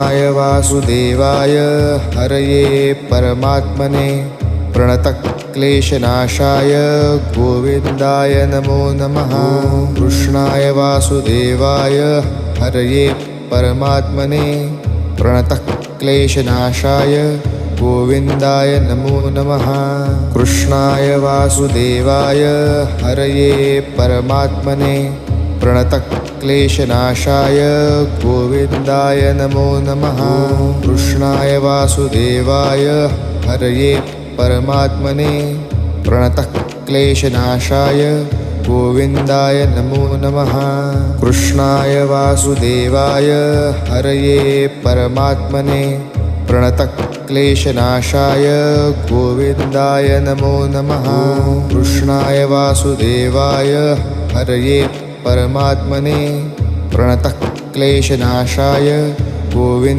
वासुदेवाय हरये परमात्मने प्रणतक्लेशनाशाय गोविन्दाय नमो नमः। कृष्णाय वासुदेवाय हरये परमात्मने प्रणतक्लेशनाशाय गोविन्दाय नमो नमः। कृष्णाय वासुदेवाय हरये परमात्मने प्रणतक्लेशनाशाय गोविन्दाय नमो नमः। कृष्णाय वासुदेवाय हरये परमात्मने प्रणतक्लेशनाशाय गोविन्दाय नमो नमः। कृष्णाय वासुदेवाय हरये परमात्मने प्रणतक्लेशनाशाय गोविन्दाय नमो नमः। कृष्णाय वासुदेवाय हरये परमात्मने प्रणतक्लेशनाशाय गोविन्द